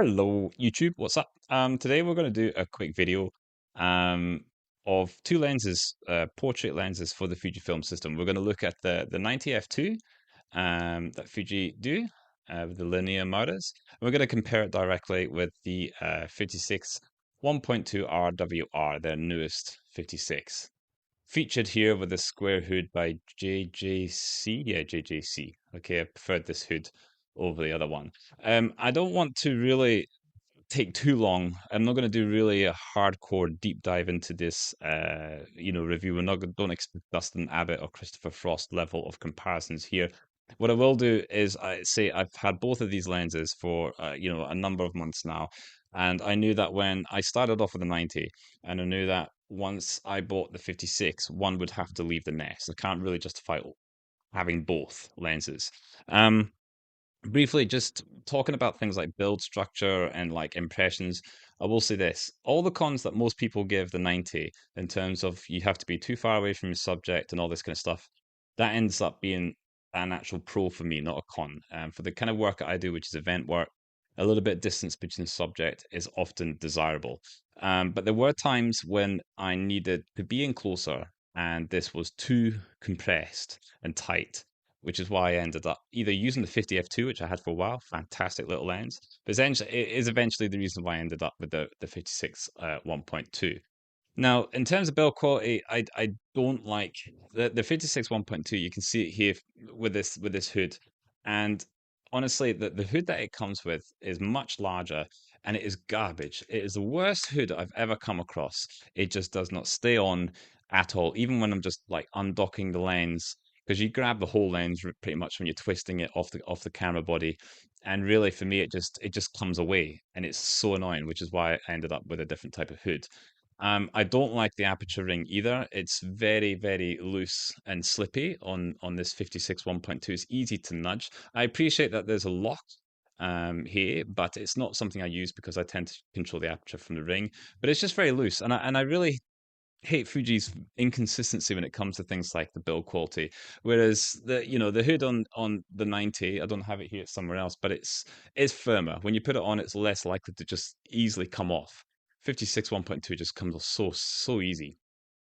Hello, YouTube. What's up? Today we're going to do a quick video um, of two lenses, portrait lenses for the Fujifilm system. We're going to look at the 90 f2 that Fuji do with the linear motors. We're going to compare it directly with the 56 1.2 RWR, their newest 56. Featured here with a square hood by JJC. Yeah, JJC. Okay, I preferred this hood over the other one. I don't want to really take too long. I'm not going to do really a hardcore deep dive into this, review. Don't expect Dustin Abbott or Christopher Frost level of comparisons here. What I will do is I say I've had both of these lenses for a number of months now, and I knew that when I started off with the 90, and I knew that once I bought the 56, one would have to leave the nest. I can't really justify having both lenses. Um, Briefly, just talking about things like build structure and like impressions, I will say this. All the cons that most people give the 90 in terms of you have to be too far away from your subject and all this kind of stuff, that ends up being an actual pro for me, not a con. For the kind of work that I do, which is event work, a little bit of distance between the subject is often desirable. But there were times when I needed to be in closer and this was too compressed and tight, which is why I ended up either using the 50 f2, which I had for a while, fantastic little lens, but essentially it is eventually the reason why I ended up with the 56 1.2. Now, in terms of build quality, I don't like the 56 1.2. You can see it here with this hood, and honestly, the hood that it comes with is much larger, and it is garbage. It is the worst hood I've ever come across. It just does not stay on at all, even when I'm just like undocking the lens, because you grab the whole lens pretty much when you're twisting it off the camera body, and really for me it just comes away, and it's so annoying, which is why I ended up with a different type of hood. I don't like the aperture ring either. It's very, very loose and slippy on this 56 1.2. It's easy to nudge. I appreciate that there's a lock here, but it's not something I use because I tend to control the aperture from the ring. But it's just very loose, and I really hate Fuji's inconsistency when it comes to things like the build quality. Whereas the hood on the 90, I don't have it here somewhere else, but it's firmer. When you put it on, it's less likely to just easily come off. 56 1.2 just comes off so easy.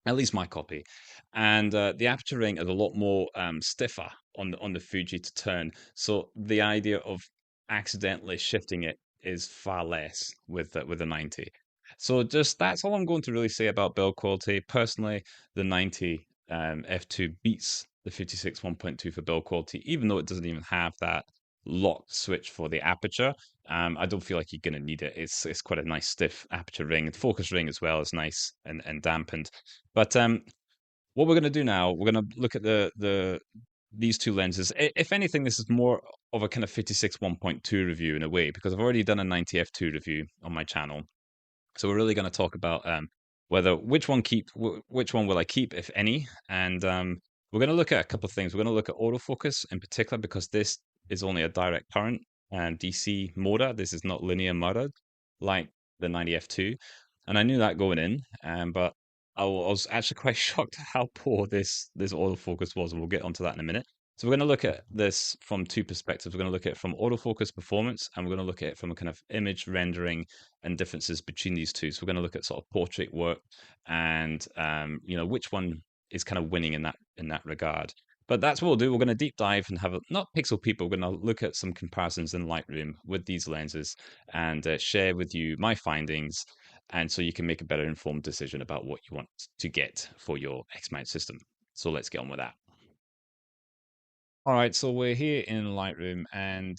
At least my copy, and the aperture ring is a lot more stiffer on the Fuji to turn. So the idea of accidentally shifting it is far less with the 90. So just that's all I'm going to really say about build quality. Personally, the 90 f2 beats the 56 1.2 for build quality, even though it doesn't even have that locked switch for the aperture. I don't feel like you're gonna need it. It's quite a nice stiff aperture ring. The focus ring as well is nice and dampened. But what we're gonna do now, we're gonna look at the these two lenses. If anything, this is more of a kind of 56 1.2 review in a way, because I've already done a 90 f2 review on my channel. So we're really going to talk about whether which one will I keep, if any, and we're going to look at a couple of things. We're going to look at autofocus in particular because this is only a direct current and DC motor. This is not linear motor like the 90F2, and I knew that going in, but I was actually quite shocked at how poor this autofocus was, and we'll get onto that in a minute. So we're going to look at this from two perspectives. We're going to look at it from autofocus performance, and we're going to look at it from a kind of image rendering and differences between these two. So we're going to look at sort of portrait work and which one is kind of winning in that regard. But that's what we'll do. We're going to deep dive and have not pixel people. We're going to look at some comparisons in Lightroom with these lenses and share with you my findings, and so you can make a better informed decision about what you want to get for your X mount system. So let's get on with that. All right, so we're here in Lightroom, and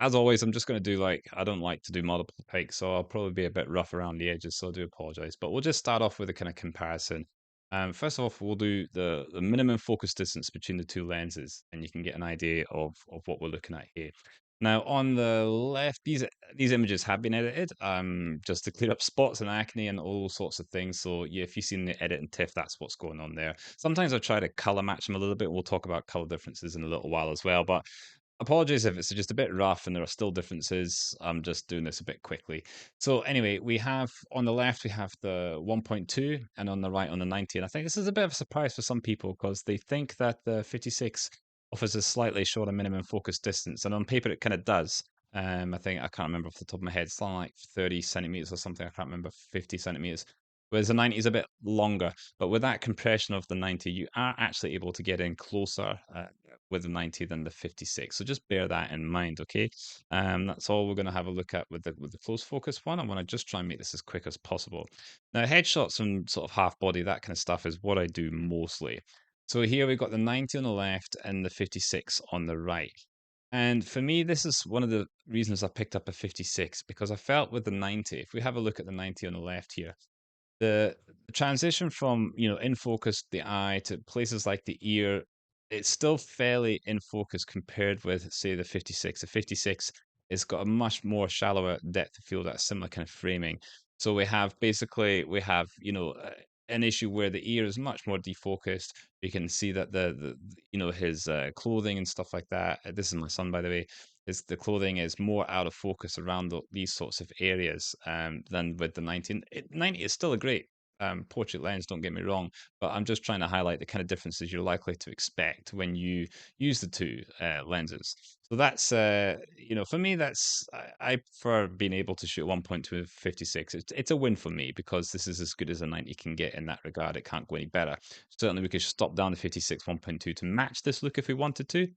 as always, I'm just going to do I don't like to do multiple takes, so I'll probably be a bit rough around the edges, so I do apologize. But we'll just start off with a kind of comparison. First off, we'll do the minimum focus distance between the two lenses, and you can get an idea of what we're looking at here. Now, on the left, these images have been edited, just to clear up spots and acne and all sorts of things. So yeah, if you've seen the edit and TIFF, that's what's going on there. Sometimes I try to color match them a little bit. We'll talk about color differences in a little while as well, but apologies if it's just a bit rough and there are still differences. I'm just doing this a bit quickly. So anyway, we have on the left, we have the 1.2 and on the right on the 90. And I think this is a bit of a surprise for some people because they think that the 56 offers a slightly shorter minimum focus distance. And on paper, it kind of does. I think I can't remember off the top of my head. It's something like 30 centimeters or something. I can't remember, 50 centimeters. Whereas the 90 is a bit longer, but with that compression of the 90, you are actually able to get in closer with the 90 than the 56. So just bear that in mind, okay? That's all we're going to have a look at with the close focus one. I want to just try and make this as quick as possible. Now, headshots and sort of half body, that kind of stuff is what I do mostly. So here we've got the 90 on the left and the 56 on the right. And for me, this is one of the reasons I picked up a 56 because I felt with the 90, if we have a look at the 90 on the left here, the transition from in focus the eye to places like the ear, it's still fairly in focus compared with say the 56. The 56 has got a much more shallower depth of field at a similar kind of framing. So we have an issue where the ear is much more defocused. You can see that the his clothing and stuff like that. This is my son, by the way. Is the clothing is more out of focus around these sorts of areas than with the 90. 90 is still a great portrait lens, don't get me wrong, but I'm just trying to highlight the kind of differences you're likely to expect when you use the two lenses. So that's, for me, I prefer being able to shoot 1.2 with 56. It's a win for me because this is as good as a 90 can get in that regard. It can't go any better. Certainly, we could stop down the 56 1.2 to match this look if we wanted to,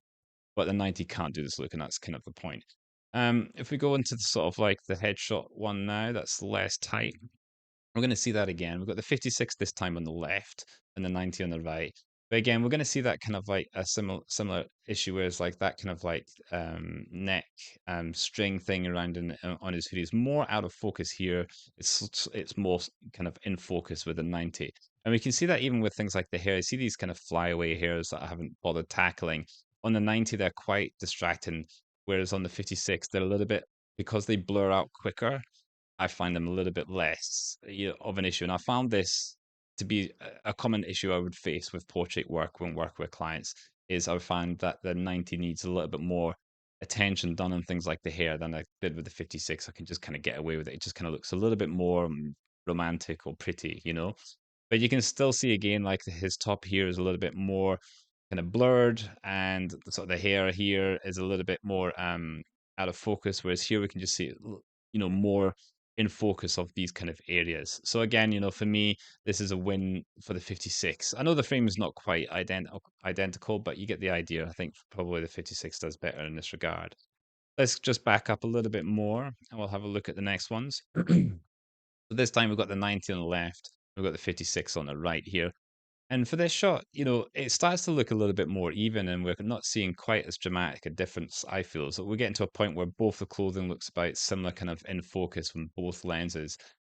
but the 90 can't do this look, and that's kind of the point. If we go into the sort of like the headshot one now, that's less tight. We're going to see that again. We've got the 56 this time on the left and the 90 on the right. But again, we're going to see that kind of like a similar issue where it's like that kind of like neck string thing around on his hoodie is more out of focus here. It's more kind of in focus with the 90. And we can see that even with things like the hair. You see these kind of flyaway hairs that I haven't bothered tackling. On the 90, they're quite distracting, whereas on the 56, they're a little bit, because they blur out quicker, I find them a little bit less of an issue. And I found this to be a common issue I would face with portrait work when working with clients is I find that the 90 needs a little bit more attention done on things like the hair than I did with the 56. I can just kind of get away with it. It just kind of looks a little bit more romantic or pretty. But you can still see again, like his top here is a little bit more kind of blurred, and sort of the hair here is a little bit more out of focus. Whereas here we can just see it, more in focus of these kind of areas. So again, for me, this is a win for the 56. I know the frame is not quite identical, but you get the idea. I think probably the 56 does better in this regard. Let's just back up a little bit more and we'll have a look at the next ones. So this time we've got the 90 on the left, we've got the 56 on the right here. And for this shot, it starts to look a little bit more even, and we're not seeing quite as dramatic a difference, I feel. So we're getting to a point where both the clothing looks about similar, kind of in focus from both lenses.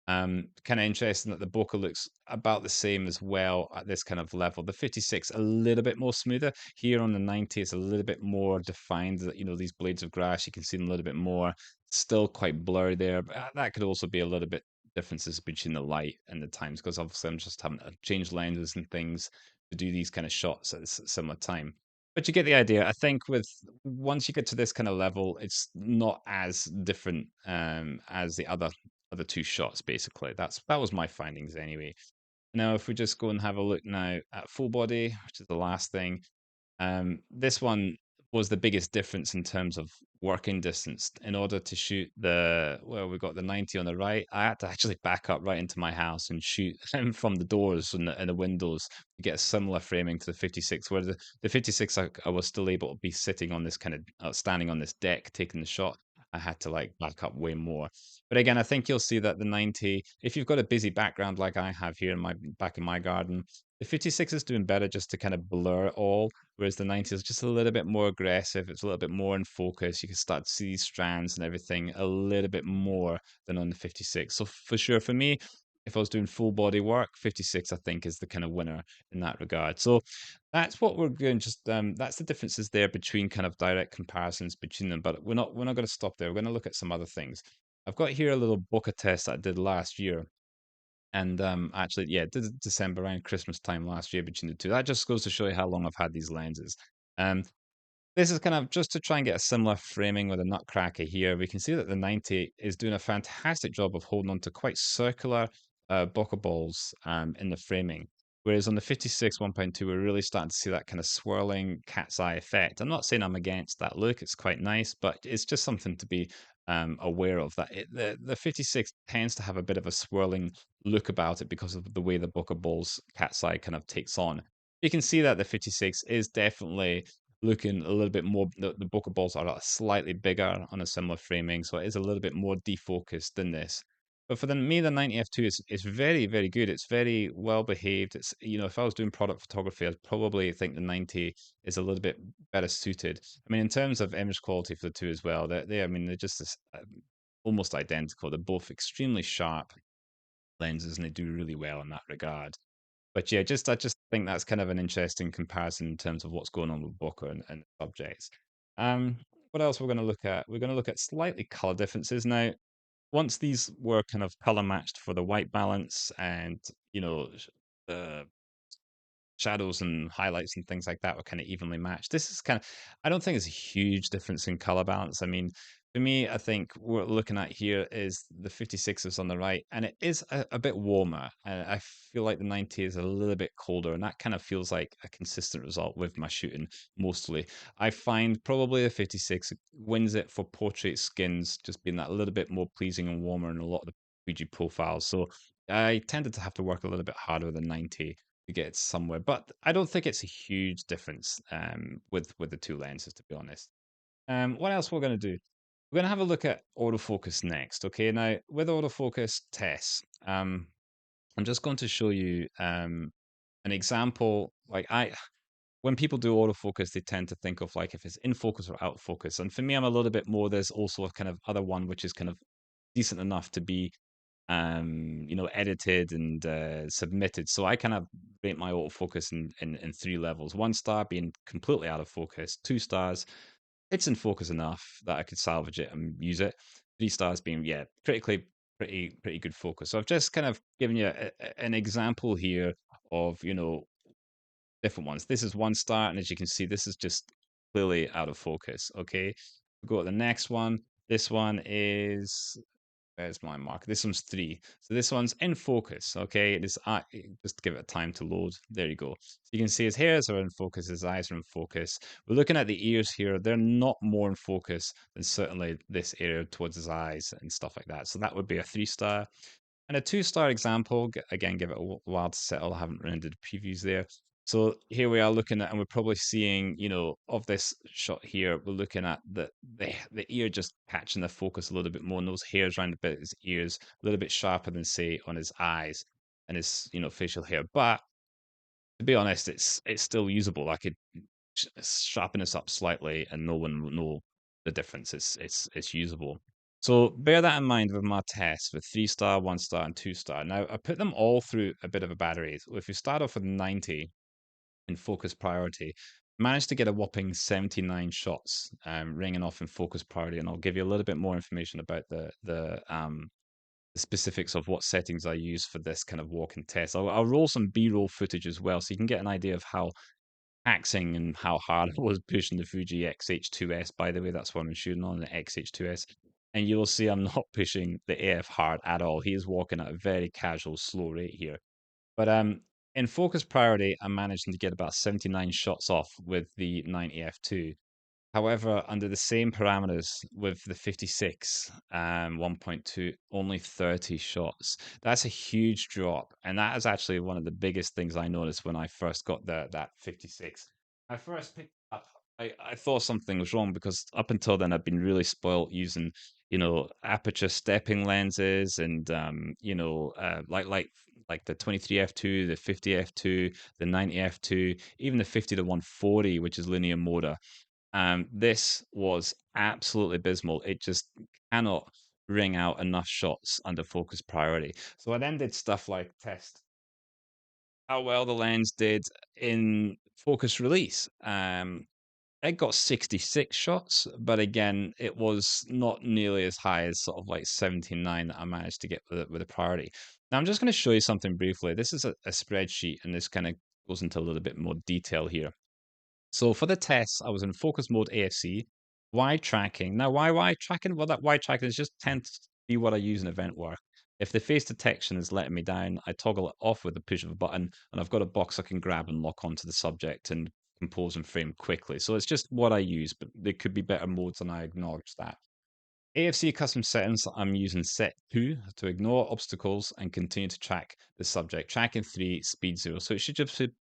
Kind of interesting that the Bokeh looks about the same as well at this kind of level. The 56 a little bit more smoother. Here on the 90, it's a little bit more defined. That these blades of grass, you can see them a little bit more. Still quite blurry there, but that could also be a little bit differences between the light and the times because obviously I'm just having to change lenses and things to do these kind of shots at a similar time. But you get the idea. I think with once you get to this kind of level, it's not as different as the other two shots. Basically, that was my findings anyway. Now, if we just go and have a look now at full body, which is the last thing, this one was the biggest difference in terms of working distance. In order to shoot we've got the 90 on the right, I had to actually back up right into my house and shoot from the doors and the windows to get a similar framing to the 56. Where the 56, I was still able to be sitting on this kind of standing on this deck taking the shot. I had to like back up way more. But again, I think you'll see that the 90, if you've got a busy background like I have here in my back in my garden, the 56 is doing better just to kind of blur it all, whereas the 90 is just a little bit more aggressive. It's a little bit more in focus. You can start to see strands and everything a little bit more than on the 56. So for sure, for me, if I was doing full body work, 56 I think is the kind of winner in that regard. So that's what we're going. Just that's the differences there between kind of direct comparisons between them. But we're not going to stop there. We're going to look at some other things. I've got here a little Bokeh test that I did last year. And actually, yeah, did December around Christmas time last year between the two. That just goes to show you how long I've had these lenses. Um, this is kind of just to try and get a similar framing with a nutcracker here. We can see that the 90 is doing a fantastic job of holding on to quite circular bokeh balls in the framing. Whereas on the 56 1.2, we're really starting to see that kind of swirling cat's eye effect. I'm not saying I'm against that look; it's quite nice, but it's just something to be aware of. That the 56 tends to have a bit of a swirling look about it because of the way the Bokeh ball's cat's eye kind of takes on. You can see that the 56 is definitely looking a little bit more. The Bokeh balls are slightly bigger on a similar framing, so it is a little bit more defocused than this. But for the 90 f2 is very, very good. It's very well behaved. It's, you know, if I was doing product photography, I'd probably think the 90 is a little bit better suited. I mean, in terms of image quality for the two as well, I mean, they're just almost identical. They're both extremely sharp lenses, and they do really well in that regard. But yeah, I just think that's kind of an interesting comparison in terms of what's going on with Bokeh and subjects. Um, what else we're going to look at? We're going to look at slightly color differences now. Once these were kind of color matched for the white balance and, you know, the shadows and highlights and things like that were kind of evenly matched. This is kind of, I don't think it's a huge difference in color balance. I mean, for me, I think what we're looking at here is the 56 is on the right, and it is a bit warmer. And I feel like the 90 is a little bit colder, and that kind of feels like a consistent result with my shooting mostly. I find probably the 56 wins it for portrait skins, just being that little bit more pleasing and warmer in a lot of the Fuji profiles. So I tended to have to work a little bit harder than 90 to get somewhere. But I don't think it's a huge difference with the two lenses, to be honest. What else we're going to do? We're going to have a look at autofocus next. Okay, now with autofocus tests, I'm just going to show you an example. When people do autofocus, they tend to think of like if it's in focus or out of focus. And for me, I'm a little bit more. There's also a kind of other one which is kind of decent enough to be you know, edited and submitted. So I kind of rate my autofocus in three levels. 1 star being completely out of focus, 2 stars, it's in focus enough that I could salvage it and use it. 3 stars being, yeah, critically pretty good focus. So I've just kind of given you an example here of, you know, different ones. This is 1 star, and as you can see, this is just clearly out of focus. Okay. We'll go to the next one. This one is, there's my mark. This one's 3. So this one's in focus. Okay. It is just give it time to load. There you go. So you can see his hairs are in focus, his eyes are in focus. We're looking at the ears here. They're not more in focus than certainly this area towards his eyes and stuff like that. So that would be a 3 star. And a 2 star example, again, give it a while to settle. I haven't rendered previews there. So here we are looking at, and we're probably seeing, you know, of this shot here, we're looking at the ear just catching the focus a little bit more, and those hairs around about his ears a little bit sharper than say on his eyes and his, you know, facial hair. But to be honest, it's still usable. I could sharpen this up slightly, and no one will know the difference. It's usable. So bear that in mind with my tests with 3 star, 1 star, and 2 star. Now I put them all through a bit of a battery. So if you start off with 90 in focus priority, managed to get a whopping 79 shots ringing off in focus priority, and I'll give you a little bit more information about the specifics of what settings I use for this kind of walk and test. I'll roll some B-roll footage as well, so you can get an idea of how taxing and how hard I was pushing the Fuji XH2S. By the way, that's what I'm shooting on, the XH2S. And you'll see I'm not pushing the AF hard at all. He is walking at a very casual, slow rate here. But in focus priority, I'm managing to get about 79 shots off with the 90 f2. However, under the same parameters with the 56 1.2, only 30 shots. That's a huge drop. And that is actually one of the biggest things I noticed when I first got that 56. I first picked it up, I thought something was wrong because up until then I'd been really spoilt using, you know, aperture stepping lenses and you know, like the 23 f2, the 50 f2, the 90 f2, even the 50 to 140, which is linear motor. This was absolutely abysmal. It just cannot ring out enough shots under focus priority. So I then did stuff like test how well the lens did in focus release. It got 66 shots, but again, it was not nearly as high as sort of like 79 that I managed to get with a priority. Now I'm just going to show you something briefly. This is a spreadsheet, and this kind of goes into a little bit more detail here. So for the tests, I was in focus mode AFC, wide tracking. Now, why wide tracking? Well, that wide tracking is just tends to be what I use in event work. If the face detection is letting me down, I toggle it off with the push of a button, and I've got a box I can grab and lock onto the subject and compose and frame quickly. So it's just what I use, but there could be better modes, and I acknowledge that. AFC custom settings, I'm using set 2 to ignore obstacles and continue to track the subject. Tracking 3, speed 0. So it should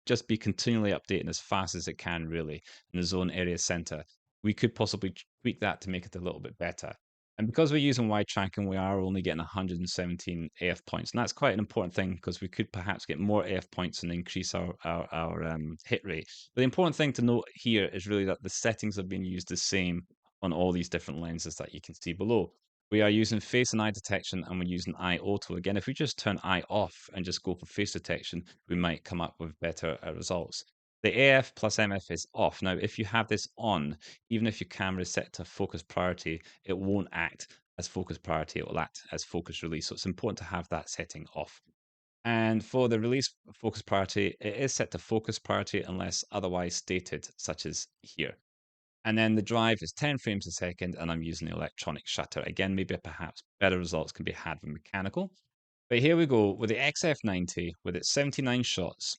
just be continually updating as fast as it can, really, in the zone area center. We could possibly tweak that to make it a little bit better. And because we're using wide tracking, we are only getting 117 AF points. And that's quite an important thing because we could perhaps get more AF points and increase our hit rate. But the important thing to note here is really that the settings have been used the same on all these different lenses that you can see below. We are using face and eye detection, and we're using eye auto. Again, if we just turn eye off and just go for face detection, we might come up with better results. The AF plus MF is off. Now, if you have this on, even if your camera is set to focus priority, it won't act as focus priority, it will act as focus release. So it's important to have that setting off. And for the release focus priority, it is set to focus priority unless otherwise stated, such as here. And then the drive is 10 frames a second, and I'm using the electronic shutter. Again, maybe perhaps better results can be had with mechanical. But here we go with the XF90 with its 79 shots.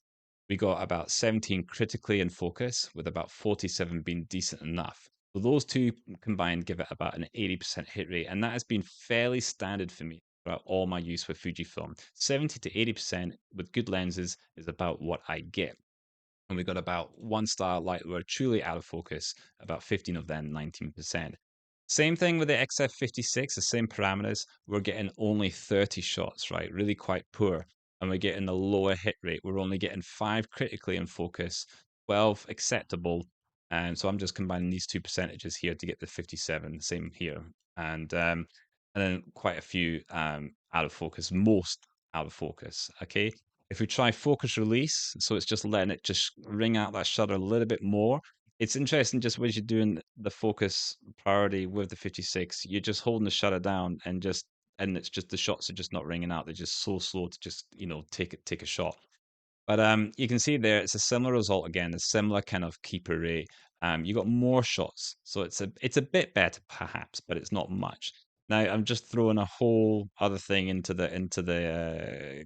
We got about 17 critically in focus, with about 47 being decent enough. So those two combined give it about an 80% hit rate, and that has been fairly standard for me throughout all my use with Fujifilm. 70 to 80% with good lenses is about what I get. And we got about 1 star light were truly out of focus, about 15 of them, 19%. Same thing with the XF56, the same parameters. We're getting only 30 shots, right? Really quite poor. And we're getting a lower hit rate. We're only getting 5 critically in focus, 12 acceptable. And so I'm just combining these two percentages here to get the 57, same here. And then quite a few out of focus, most out of focus, okay? If we try focus release, so it's just letting it just ring out that shutter a little bit more. It's interesting just when you're doing the focus priority with the 56, you're just holding the shutter down and it's just the shots are just not ringing out. They're just so slow to just, take a shot. But you can see there, it's a similar result again, a similar kind of keeper rate. You got more shots, so it's a bit better perhaps, but it's not much. Now I'm just throwing a whole other thing into the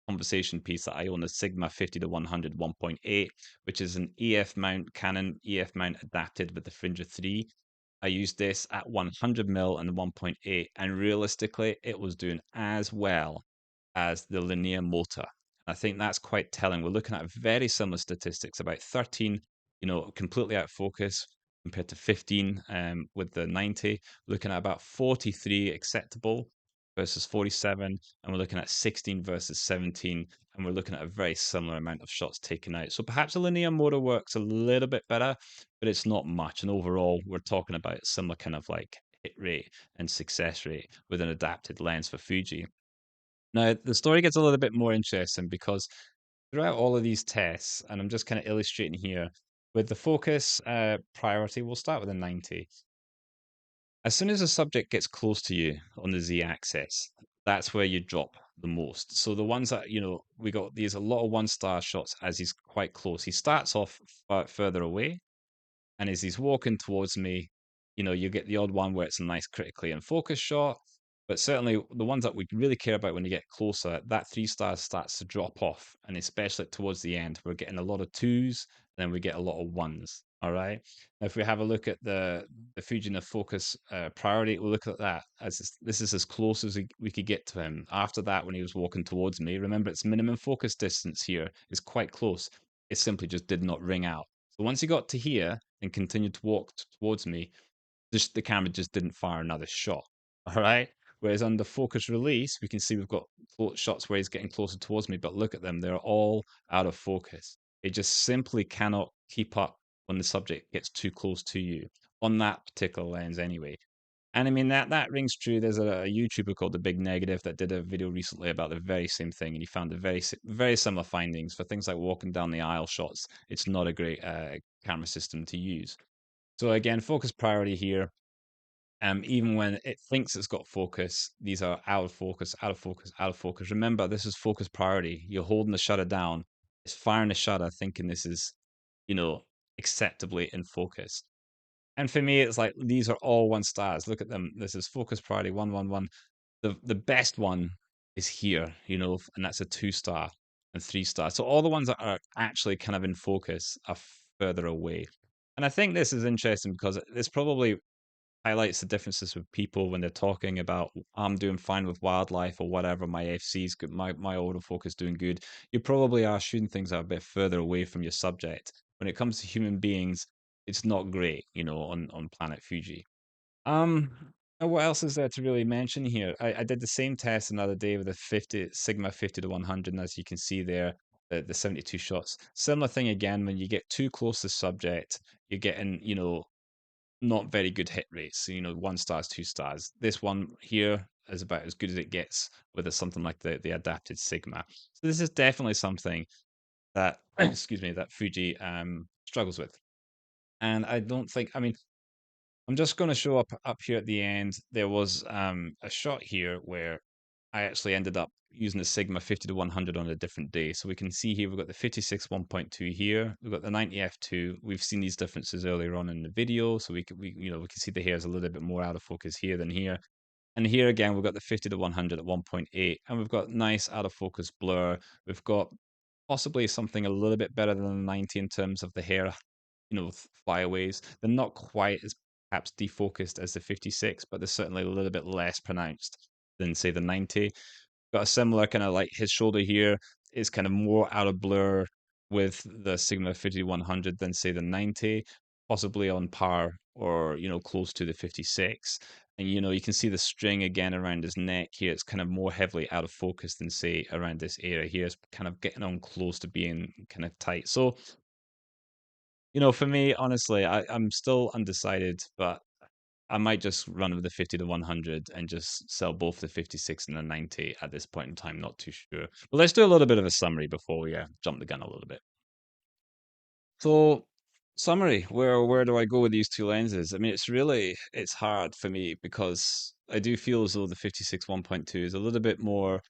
conversation piece that I own a Sigma 50 to 100 1.8, which is an EF mount, Canon EF mount adapted with the Fringer 3. I used this at 100mm and 1.8, and realistically, it was doing as well as the linear motor. I think that's quite telling. We're looking at very similar statistics, about 13, completely out of focus compared to 15 with the 90. Looking at about 43 acceptable versus 47, and we're looking at 16 versus 17, and we're looking at a very similar amount of shots taken out. So perhaps a linear motor works a little bit better, but it's not much. And overall, we're talking about similar kind of like hit rate and success rate with an adapted lens for Fuji. Now, the story gets a little bit more interesting because throughout all of these tests, and I'm just kind of illustrating here, with the focus priority, we'll start with a 90. As soon as a subject gets close to you on the z-axis, that's where you drop the most. So the ones that, we got these a lot of 1 star shots as he's quite close. He starts off further away, and as he's walking towards me, you get the odd one where it's a nice critically in focus shot. But certainly the ones that we really care about when you get closer, that 3 stars starts to drop off. And especially towards the end, we're getting a lot of twos, and then we get a lot of ones. All right. Now, if we have a look at the Fujina focus priority, we'll look at that as this is as close as we could get to him. After that, when he was walking towards me, remember its minimum focus distance here is quite close. It simply just did not ring out. So once he got to here and continued to walk towards me, the camera just didn't fire another shot. All right. Whereas on the focus release, we can see we've got shots where he's getting closer towards me, but look at them. They're all out of focus. It just simply cannot keep up when the subject gets too close to you on that particular lens anyway. And I mean, that rings true. There's a YouTuber called The Big Negative that did a video recently about the very same thing, and he found very similar findings for things like walking down the aisle shots. It's not a great camera system to use. So again, focus priority here. Even when it thinks it's got focus, these are out of focus, out of focus, out of focus. Remember, this is focus priority. You're holding the shutter down. It's firing the shutter, thinking this is, acceptably in focus. And for me, it's like these are all 1 stars. Look at them. This is focus priority 111. The best one is here, and that's a 2 star and 3 star. So all the ones that are actually kind of in focus are further away. And I think this is interesting because this probably highlights the differences with people when they're talking about I'm doing fine with wildlife or whatever, my FC's good, my autofocus doing good. You probably are shooting things that are a bit further away from your subject. When it comes to human beings, it's not great, on planet Fuji. Um, and what else is there to really mention here? I did the same test another day with a 50 Sigma 50 to 100, and as you can see there, the 72 shots. Similar thing again, when you get too close to subject, you're getting, not very good hit rates. So, 1 stars, 2 stars. This one here is about as good as it gets with something like the adapted Sigma. So this is definitely something that, excuse me, that Fuji struggles with. And I don't think, I mean, I'm just going to show up here at the end. There was a shot here where I actually ended up using the Sigma 50 to 100 on a different day. So we can see here we've got the 56 1.2 here. We've got the 90 f2. We've seen these differences earlier on in the video, so we can see the hair is a little bit more out of focus here than here. And here again, we've got the 50 to 100 at 1.8, and we've got nice out of focus blur. We've got possibly something a little bit better than the 90 in terms of the hair, flyaways. They're not quite as perhaps defocused as the 56, but they're certainly a little bit less pronounced than say the 90. Got a similar kind of like his shoulder here is kind of more out of blur with the Sigma 5100 than say the 90, possibly on par or close to the 56. And you can see the string again around his neck here. It's kind of more heavily out of focus than say around this area here. It's kind of getting on close to being kind of tight. So for me, honestly, I'm still undecided, but I might just run with the 50 to 100 and just sell both the 56 and the 90 at this point in time. Not too sure. But let's do a little bit of a summary before we jump the gun a little bit. So, summary, where do I go with these two lenses? I mean, it's hard for me because I do feel as though the 56 1.2 is a little bit more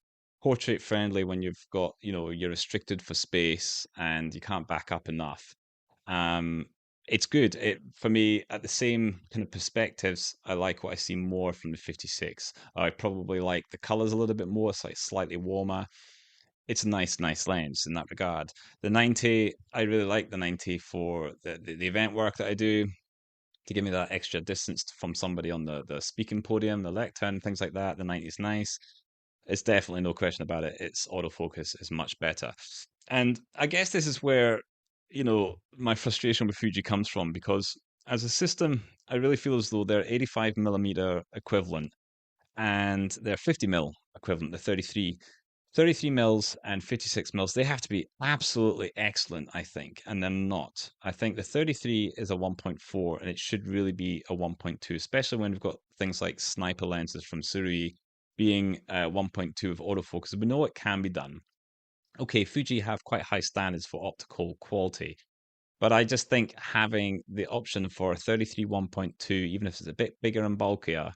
portrait friendly when you've got, you're restricted for space and you can't back up enough. Um, it's good. For me, at the same kind of perspectives, I like what I see more from the 56. I probably like the colors a little bit more. It's like slightly warmer. It's a nice lens in that regard. The 90, I really like the 90 for the event work that I do to give me that extra distance from somebody on the speaking podium, the lectern, things like that. The 90 is nice. It's definitely no question about it. Its autofocus is much better. And I guess this is where, my frustration with Fuji comes from because as a system, I really feel as though they're 85 millimeter equivalent and they're 50 mil equivalent, the 33 mils and 56 mils, they have to be absolutely excellent, I think, and they're not. I think the 33 is a 1.4 and it should really be a 1.2, especially when we've got things like sniper lenses from Surui being 1.2 of autofocus. We know it can be done. Okay, Fuji have quite high standards for optical quality, but I just think having the option for a 33 1.2, even if it's a bit bigger and bulkier,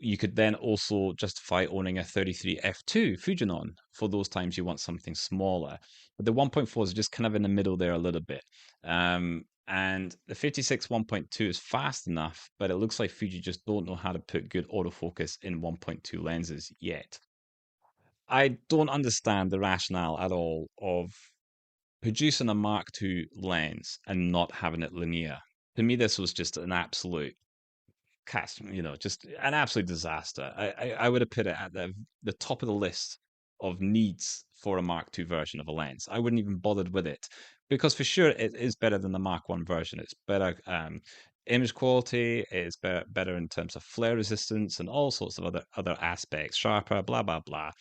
you could then also justify owning a 33 f2 Fujinon for those times you want something smaller. But the 1.4 is just kind of in the middle there a little bit. And the 56 1.2 is fast enough, but it looks like Fuji just don't know how to put good autofocus in 1.2 lenses yet. I don't understand the rationale at all of producing a Mark II lens and not having it linear. To me, this was just an absolute cast, just an absolute disaster. I would have put it at the top of the list of needs for a Mark II version of a lens. I wouldn't even bothered with it because for sure it is better than the Mark I version. It's better image quality, it's better in terms of flare resistance and all sorts of other aspects, sharper, blah blah blah.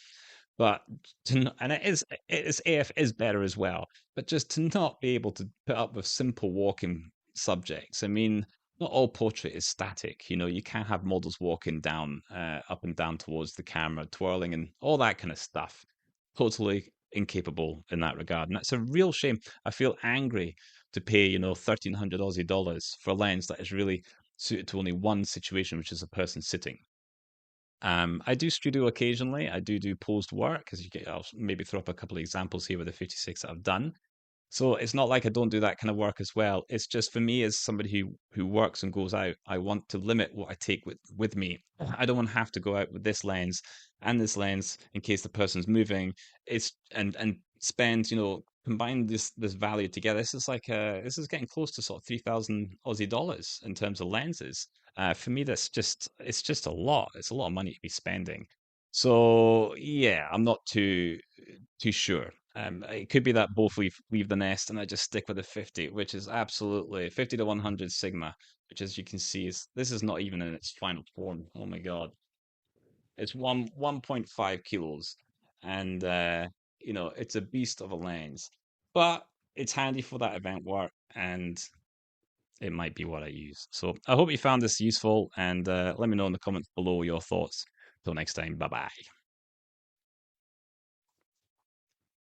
But and AF is better as well. But just to not be able to put up with simple walking subjects. I mean, not all portrait is static. You can have models walking down, up and down towards the camera, twirling and all that kind of stuff. Totally incapable in that regard. And that's a real shame. I feel angry to pay, 1,300 Aussie dollars for a lens that is really suited to only one situation, which is a person sitting. I do studio occasionally. I do posed work, as you get. I'll maybe throw up a couple of examples here with the 56 that I've done. So it's not like I don't do that kind of work as well. It's just for me as somebody who works and goes out, I want to limit what I take with me. I don't want to have to go out with this lens and this lens in case the person's moving. It's and spend, combine this value together. This is getting close to sort of 3,000 Aussie dollars in terms of lenses. For me, it's just a lot. It's a lot of money to be spending. So yeah, I'm not too sure. It could be that both leave the nest and I just stick with the 50, which is absolutely 50 to 100 Sigma, which as you can see this is not even in its final form. Oh my God. It's 1.5 kilos and it's a beast of a lens. But it's handy for that event work and it might be what I use. So I hope you found this useful and let me know in the comments below your thoughts. Till next time, bye bye.